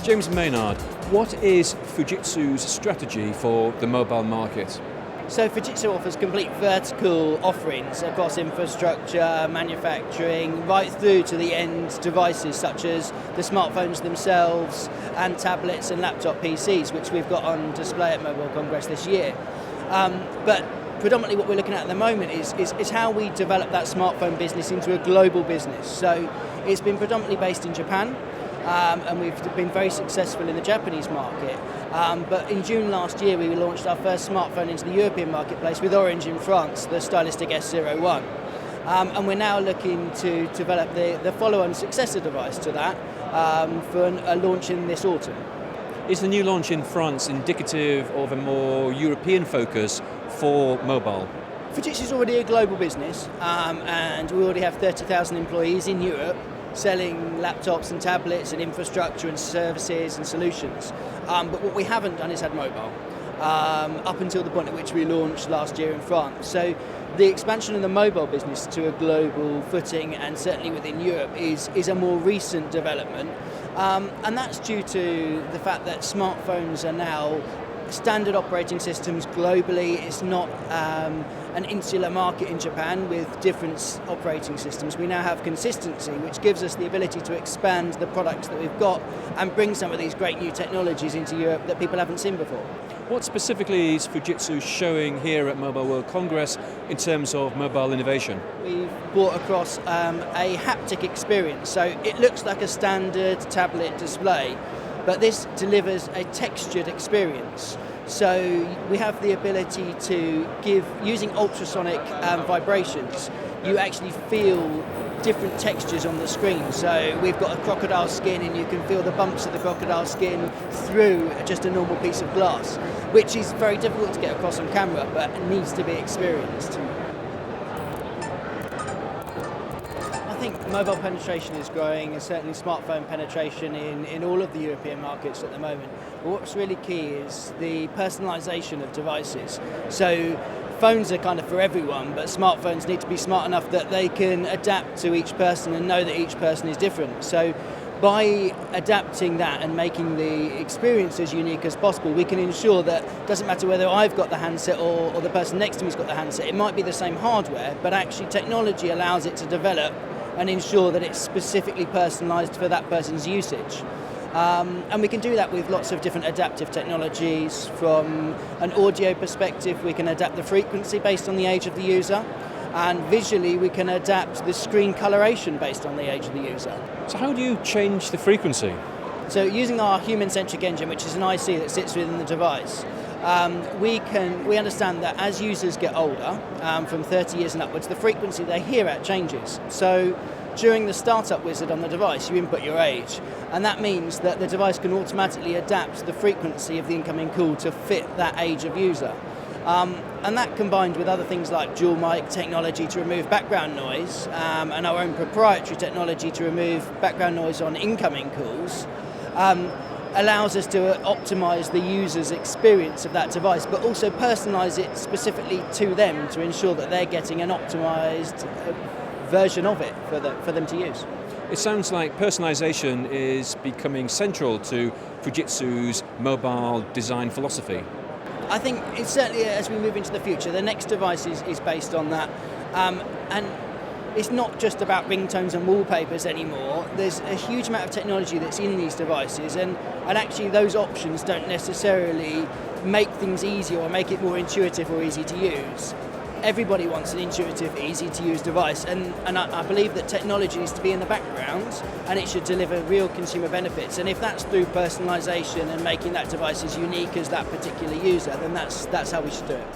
James Maynard, what is Fujitsu's strategy for the mobile market? So Fujitsu offers complete vertical offerings across infrastructure, manufacturing, right through to the end devices such as the smartphones themselves and tablets and laptop PCs, which we've got on display at Mobile Congress this year. But predominantly what we're looking at the moment is how we develop that smartphone business into a global business. So it's been predominantly based in Japan. And we've been very successful in the Japanese market. But in June last year, we launched our first smartphone into the European marketplace with Orange in France, the stylistic S01. And we're now looking to develop the follow-on successor device to that for a launch in this autumn. Is the new launch in France indicative of a more European focus for mobile? Fujitsu is already a global business, and we already have 30,000 employees in Europe, selling laptops and tablets and infrastructure and services and solutions. But what we haven't done is had mobile, up until the point at which we launched last year in France. So the expansion of the mobile business to a global footing, and certainly within Europe, is a more recent development. And that's due to the fact that smartphones are now standard operating systems globally. It's not an insular market in Japan with different operating systems. We now have consistency, which gives us the ability to expand the products that we've got and bring some of these great new technologies into Europe that people haven't seen before. What specifically is Fujitsu showing here at Mobile World Congress in terms of mobile innovation? We've brought across a haptic experience. So it looks like a standard tablet display, but this delivers a textured experience. So we have the ability to give, using ultrasonic vibrations, you actually feel different textures on the screen. So we've got a crocodile skin, and you can feel the bumps of the crocodile skin through just a normal piece of glass, which is very difficult to get across on camera, but needs to be experienced. I think mobile penetration is growing, and certainly smartphone penetration in all of the European markets at the moment. But what's really key is the personalisation of devices. So phones are kind of for everyone, but smartphones need to be smart enough that they can adapt to each person and know that each person is different. So by adapting that and making the experience as unique as possible, we can ensure that it doesn't matter whether I've got the handset or the person next to me's got the handset. It might be the same hardware, but actually technology allows it to develop and ensure that it's specifically personalised for that person's usage. And we can do that with lots of different adaptive technologies. From an audio perspective, we can adapt the frequency based on the age of the user, and visually we can adapt the screen coloration based on the age of the user. So how do you change the frequency? So using our human-centric engine, which is an IC that sits within the device, we understand that as users get older, from 30 years and upwards, the frequency they hear at changes. So during the startup wizard on the device, you input your age, and that means that the device can automatically adapt the frequency of the incoming call to fit that age of user. And that, combined with other things like dual mic technology to remove background noise, and our own proprietary technology to remove background noise on incoming calls, allows us to optimise the user's experience of that device, but also personalise it specifically to them to ensure that they're getting an optimised version of it for them to use. It sounds like personalisation is becoming central to Fujitsu's mobile design philosophy. I think it's certainly, as we move into the future, the next device is based on that. And it's not just about ringtones and wallpapers anymore. There's a huge amount of technology that's in these devices, and actually those options don't necessarily make things easier or make it more intuitive or easy to use. Everybody wants an intuitive, easy-to-use device, and I believe that technology needs to be in the background, and it should deliver real consumer benefits. And if that's through personalisation and making that device as unique as that particular user, then that's how we should do it.